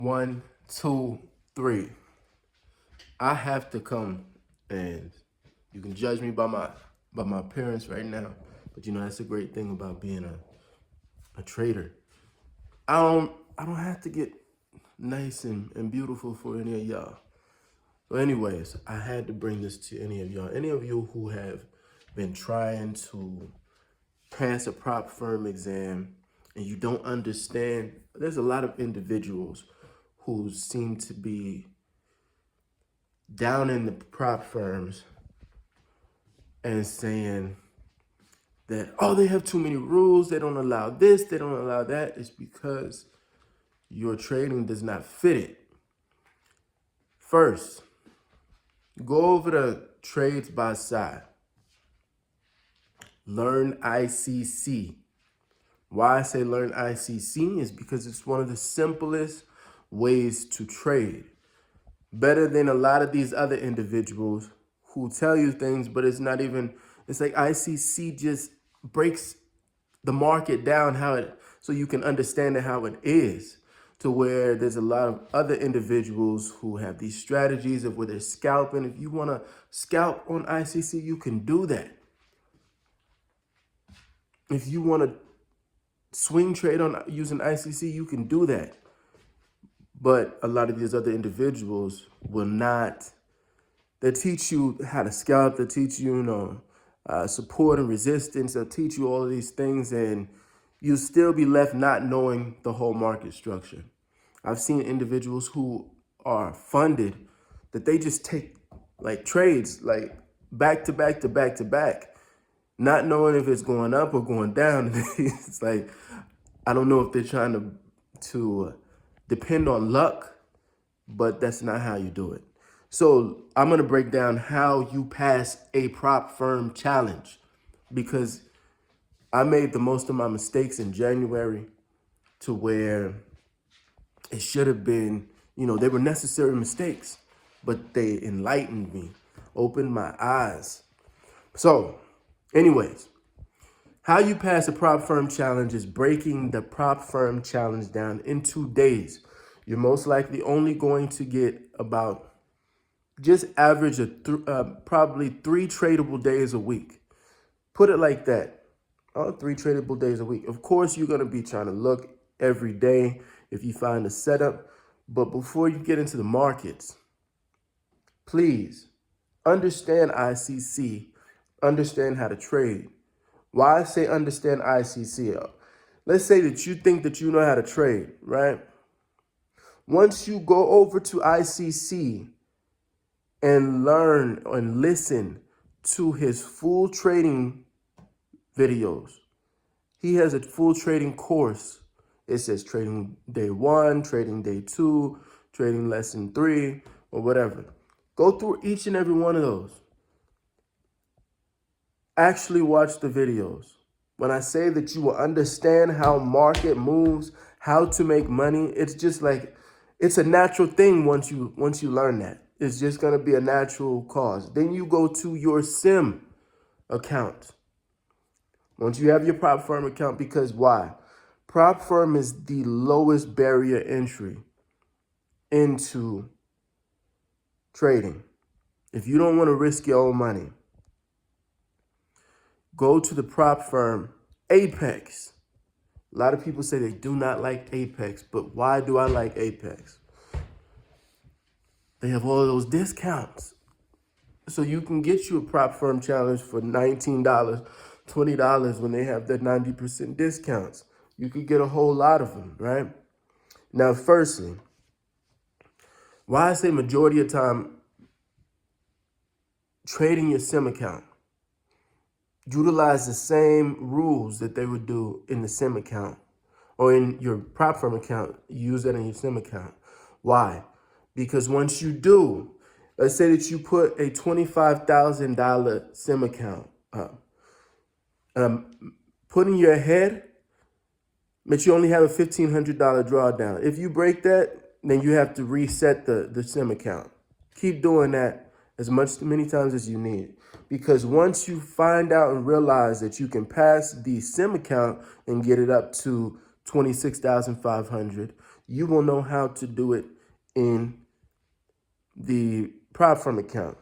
One, two, three. I have to come, and you can judge me by my appearance right now, but that's a great thing about being a trader. I don't have to get nice and beautiful for any of y'all. So anyways, I had to bring this to any of y'all. Any of you who have been trying to pass a prop firm exam and you don't understand, there's a lot of individuals who seem to be down in the prop firms and saying that, oh, they have too many rules, they don't allow this, they don't allow that. It's because your trading does not fit it. First, go over the trades by side. Learn ICC. Why I say learn ICC is because it's one of the simplest ways to trade. Better than a lot of these other individuals who tell you things, but it's like ICC just breaks the market down so you can understand it how it is, to where there's a lot of other individuals who have these strategies of where they're scalping. If you want to scalp on ICC, you can do that. If you want to swing trade on using ICC, you can do that. But a lot of these other individuals will not. They teach you how to scalp. They teach you, support and resistance. They'll teach you all of these things, and you'll still be left not knowing the whole market structure. I've seen individuals who are funded that they just take like trades like back to back to back to back, not knowing if it's going up or going down. It's like, I don't know if they're trying to depend on luck, but that's not how you do it. So I'm going to break down how you pass a prop firm challenge, because I made the most of my mistakes in January, to where it should have been, they were necessary mistakes, but they enlightened me, opened my eyes. So anyways, how you pass a prop firm challenge is breaking the prop firm challenge down in 2 days. You're most likely only going to get about just average of probably 3 tradable days a week. Put it like that. 3 tradable days a week. Of course, you're going to be trying to look every day if you find a setup. But before you get into the markets, please understand ICC, understand how to trade. Why I say understand ICC? Let's say that you think that you know how to trade, right? Once you go over to ICC and learn and listen to his full trading videos, he has a full trading course. It says trading day 1, trading day 2, trading lesson 3, or whatever. Go through each and every one of those. Actually watch the videos. When I say that you will understand how market moves, how to make money, it's just like, it's a natural thing once you learn that. It's just going to be a natural cause. Then you go to your sim account. Once you have your prop firm account, because why? Prop firm is the lowest barrier entry into trading. If you don't want to risk your own money, go to the prop firm Apex. A lot of people say they do not like Apex, but why do I like Apex? They have all of those discounts. So you can get you a prop firm challenge for $19, $20 when they have their 90% discounts. You could get a whole lot of them, right? Now, firstly, why I say majority of time, trading your sim account, utilize the same rules that they would do in the sim account, or in your prop firm account, use that in your sim account. Why? Because once you do, let's say that you put a $25,000 sim account up, put in your head that you only have a $1,500 drawdown. If you break that, then you have to reset the sim account. Keep doing that many times as you need. Because once you find out and realize that you can pass the sim account and get it up to $26,500, you will know how to do it in the prop firm account.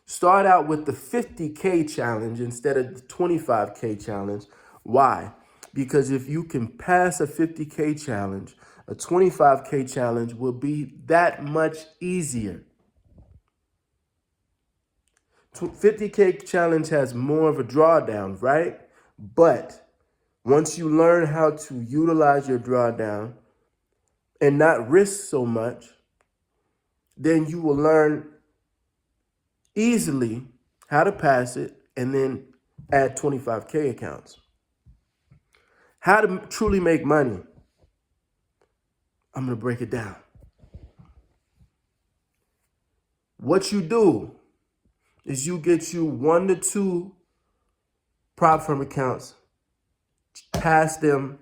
Start out with the 50K challenge instead of the 25K challenge. Why? Because if you can pass a 50K challenge, a 25K challenge will be that much easier. 50K challenge has more of a drawdown, right? But once you learn how to utilize your drawdown and not risk so much, then you will learn easily how to pass it and then add 25K accounts. How to truly make money. I'm going to break it down. What you do is you get you 1 to 2 prop firm accounts, pass them.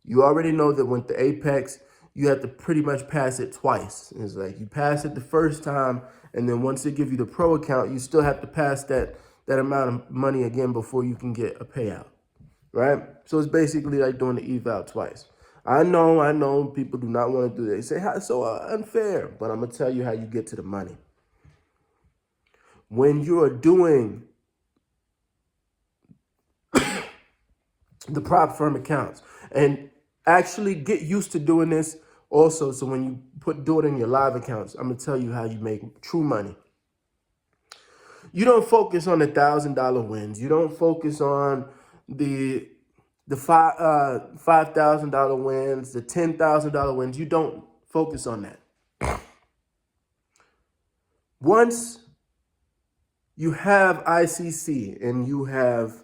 You already know that with the Apex, you have to pretty much pass it twice. It's like you pass it the first time, and then once they give you the pro account, you still have to pass that amount of money again before you can get a payout, right? So it's basically like doing the eval twice. I know people do not want to do that. They say, how so unfair? But I'm going to tell you how you get to the money. When you are doing the prop firm accounts, and actually get used to doing this also, so when you do it in your live accounts, I'm going to tell you how you make true money. You don't focus on the $1,000 wins. You don't focus on the $5,000 wins, the $10,000 wins. You don't focus on that. Once you have ICC and you have,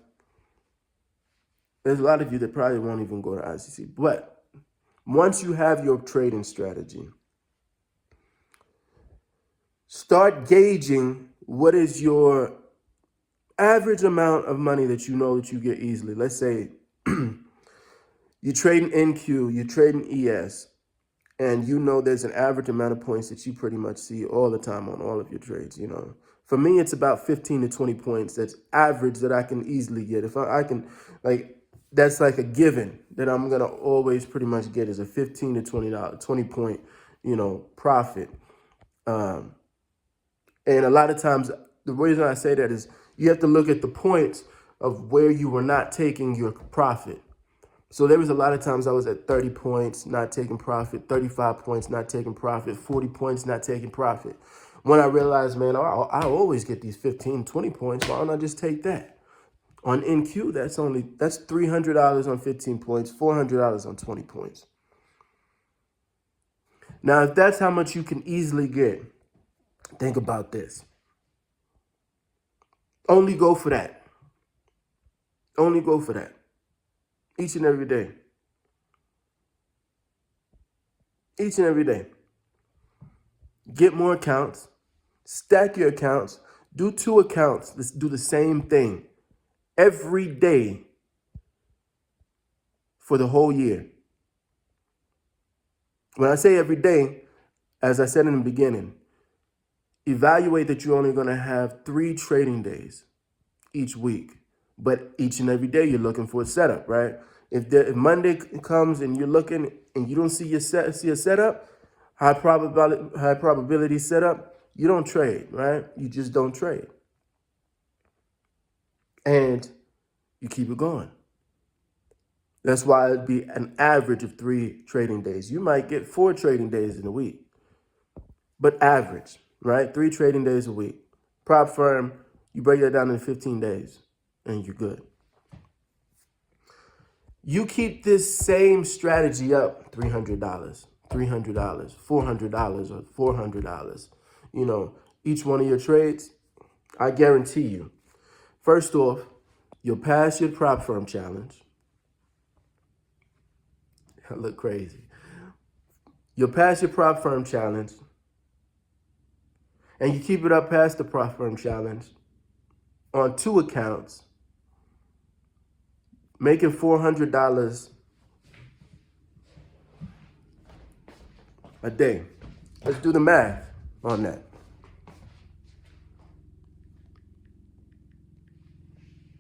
there's a lot of you that probably won't even go to ICC, but once you have your trading strategy, start gauging what is your average amount of money that you know that you get easily. Let's say you're trading NQ, you're trading ES, and you know there's an average amount of points that you pretty much see all the time on all of your trades. You know, for me, it's about 15 to 20 points. That's average that I can easily get. If I can, like, that's like a given that I'm gonna always pretty much get is a 15 to $20 point, profit. And a lot of times, the reason I say that is you have to look at the points of where you were not taking your profit. So there was a lot of times I was at 30 points, not taking profit, 35 points, not taking profit, 40 points, not taking profit. When I realized, man, I always get these 15, 20 points. Why don't I just take that? On NQ, that's $300 on 15 points, $400 on 20 points. Now, if that's how much you can easily get, think about this. Only go for that. Only go for that. Each and every day. Each and every day. Get more accounts. Stack your accounts. Do 2 accounts. Let's do the same thing every day for the whole year. When I say every day, as I said in the beginning, evaluate that you're only going to have 3 trading days each week. But each and every day you're looking for a setup, right? If Monday comes and you're looking and you don't see a setup, high probability setup, you don't trade, right? You just don't trade. And you keep it going. That's why it'd be an average of 3 trading days. You might get 4 trading days in a week, but average, right? 3 trading days a week. Prop firm, you break that down in 15 days and you're good. You keep this same strategy up, $300, $400, or $400, each one of your trades, I guarantee you, first off, you'll pass your prop firm challenge. I look crazy. You'll pass your prop firm challenge, and you keep it up past the prop firm challenge on 2 accounts, making $400 a day. Let's do the math on that.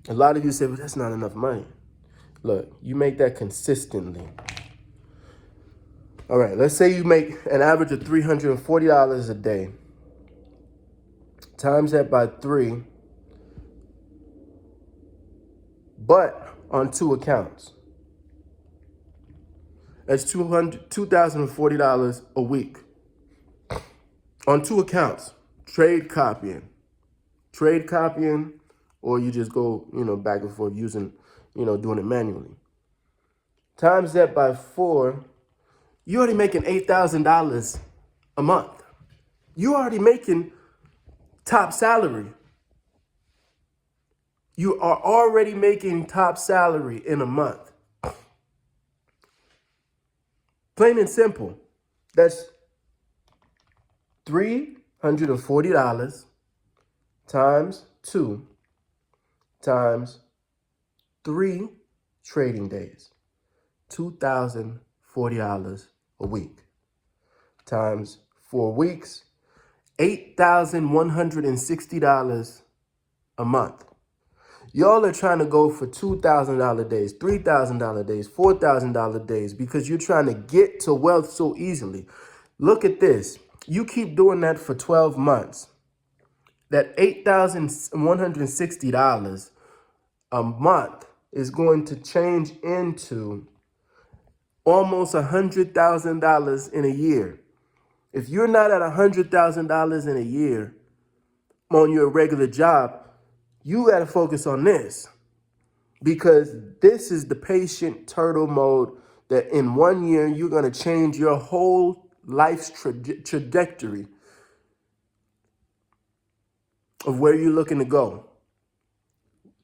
A lot of you say, well, that's not enough money. Look, you make that consistently. All right, let's say you make an average of $340 a day. Times that by 3, but on 2 accounts. That's $2,040 a week. On 2 accounts. Trade copying, or you just go, back and forth using, doing it manually. Times that by 4, you're already making $8,000 a month. You're already making top salary. You are already making top salary in a month. Plain and simple. That's $340 times 2 times 3 trading days. $2,040 a week times 4 weeks, $8,160 a month. Y'all are trying to go for $2,000 days, $3,000 days, $4,000 days because you're trying to get to wealth so easily. Look at this. You keep doing that for 12 months. That $8,160 a month is going to change into almost $100,000 in a year. If you're not at $100,000 in a year on your regular job, you got to focus on this, because this is the patient turtle mode that in 1 year, you're going to change your whole life's trajectory of where you're looking to go.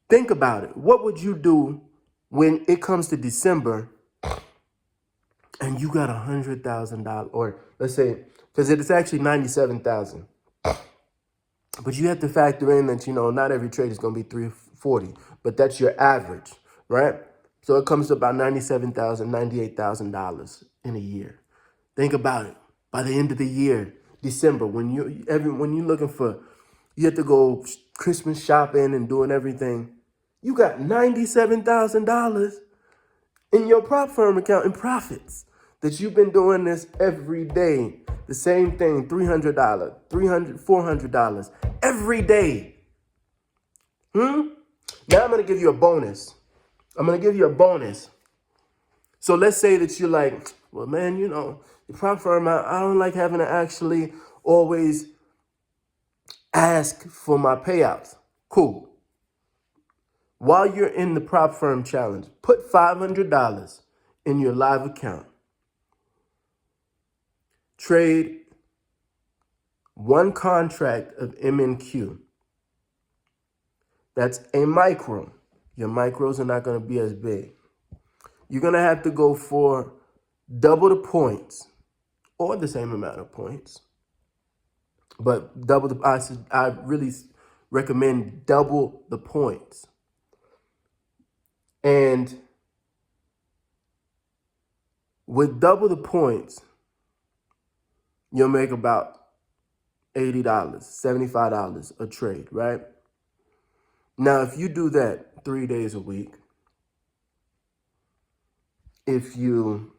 Think about it. What would you do when it comes to December and you got $100,000, or let's say, because it's actually $97,000. But you have to factor in that, not every trade is going to be 340, but that's your average, right? So it comes to about $97,000, $98,000 in a year. Think about it. By the end of the year, December, when you're looking for, you have to go Christmas shopping and doing everything, you got $97,000 in your prop firm account in profits that you've been doing this every day. The same thing, $300, $400 every day. Now I'm going to give you a bonus. So let's say that you're like, well, man, the prop firm, I don't like having to actually always ask for my payouts. Cool. While you're in the prop firm challenge, put $500 in your live account. Trade 1 contract of MNQ. That's a micro. Your micros are not going to be as big. You're going to have to go for double the points or the same amount of points. But I really recommend double the points. And with double the points, you'll make about $80, $75 a trade, right? Now, if you do that 3 days a week, if you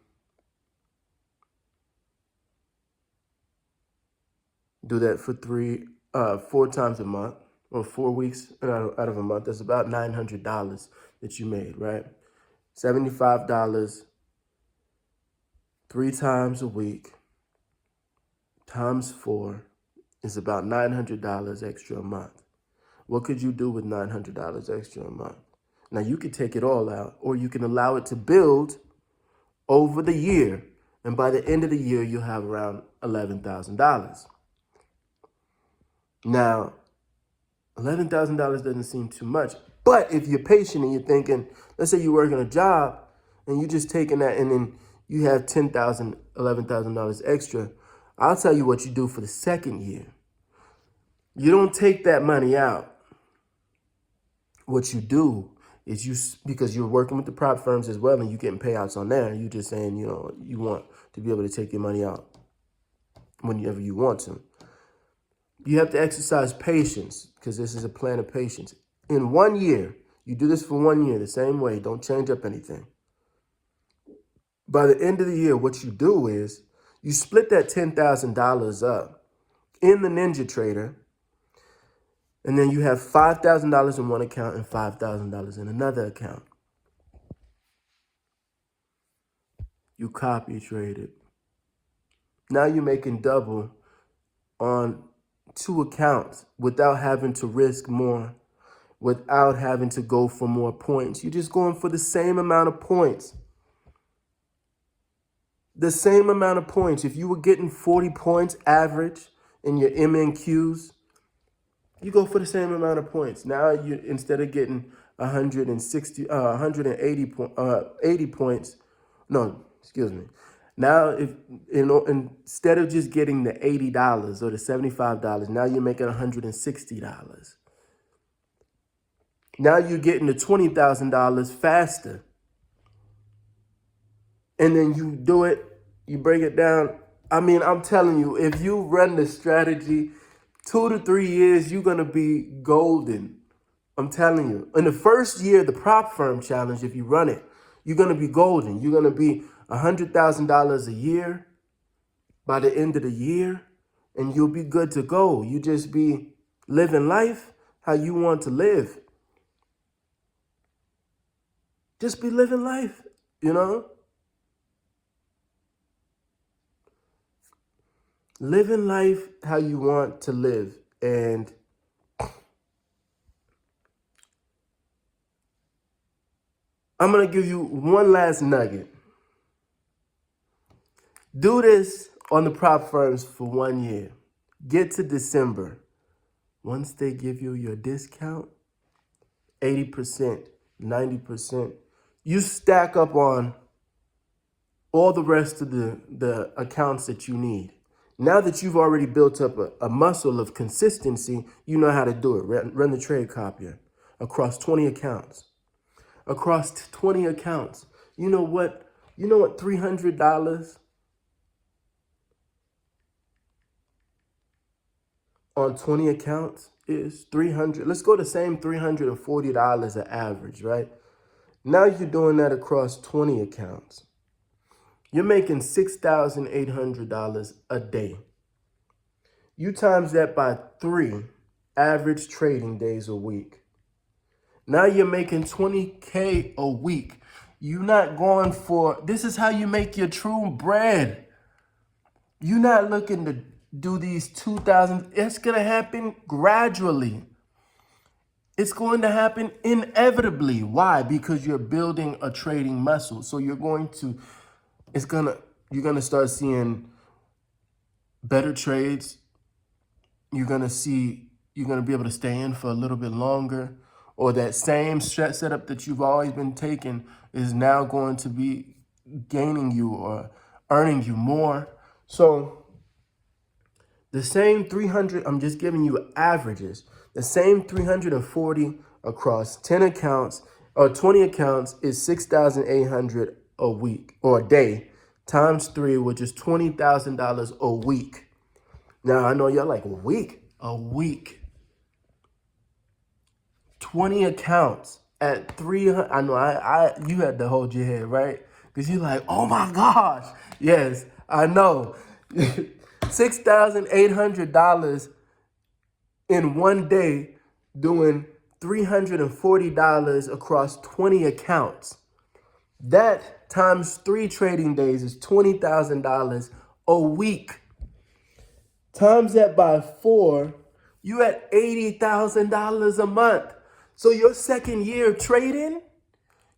do that for 4 times a month, or 4 weeks out of a month, that's about $900 that you made, right? $75 3 times a week times 4 is about $900 extra a month. What could you do with $900 extra a month? Now, you could take it all out, or you can allow it to build over the year. And by the end of the year, you'll have around $11,000. Now, $11,000 doesn't seem too much. But if you're patient and you're thinking, let's say you're working a job and you're just taking that and then you have $10,000, $11,000 extra, I'll tell you what you do for the second year. You don't take that money out. What you do is because you're working with the prop firms as well and you're getting payouts on there, you're just saying, you want to be able to take your money out whenever you want to. You have to exercise patience, because this is a plan of patience. In 1 year, you do this for 1 year the same way. Don't change up anything. By the end of the year, what you do is you split that $10,000 up in the Ninja Trader, and then you have $5,000 in one account and $5,000 in another account. You copy trade it. Now you're making double on two accounts without having to risk more, without having to go for more points. You're just going for the same amount of points. The same amount of points. If you were getting 40 points average in your MNQs, you go for the same amount of points. Now you, instead of getting 80 points, no, excuse me. Now, if instead of just getting the $80 or the $75, now you're making $160. Now you're getting the $20,000 faster. And then you do it, you break it down. I mean, I'm telling you, if you run the strategy, 2 to 3 years, you're going to be golden. I'm telling you. In the first year, the prop firm challenge, if you run it, you're going to be golden. You're going to be $100,000 a year by the end of the year, and you'll be good to go. You just be living life how you want to live. Just be living life, you know? Living life how you want to live. And I'm going to give you one last nugget. Do this on the prop firms for 1 year. Get to December. Once they give you your discount, 80%, 90%, you stack up on all the rest of the accounts that you need. Now that you've already built up a muscle of consistency, you know how to do it. Run the trade copier across 20 accounts. Across 20 accounts. You know what? You know what $300 on 20 accounts is? 300. Let's go the same $340 an average, right? Now you're doing that across 20 accounts. You're making $6,800 a day. You times that by 3 average trading days a week. Now you're making $20K a week. You're not going for, this is how you make your true bread. You're not looking to do these 2,000. It's going to happen gradually. It's going to happen inevitably. Why? Because you're building a trading muscle. So you're going to, you're going to start seeing better trades. You're going to be able to stay in for a little bit longer, or that same setup that you've always been taking is now going to be gaining you or earning you more. So the same 300, I'm just giving you averages. The same 340 across 10 accounts or 20 accounts is 6,800 a week or a day times 3, which is $20,000 a week. Now I know you're like, a week. 20 accounts at 300. I know you had to hold your head, right? Because you're like, oh my gosh. Yes, I know. $6,800 in 1 day doing $340 across 20 accounts. That times 3 trading days is $20,000 a week. Times that by 4, you at $80,000 a month. So your second year trading,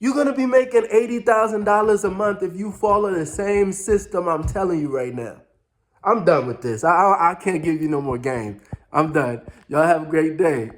you're going to be making $80,000 a month if you follow the same system I'm telling you right now. I'm done with this. I can't give you no more game. I'm done. Y'all have a great day.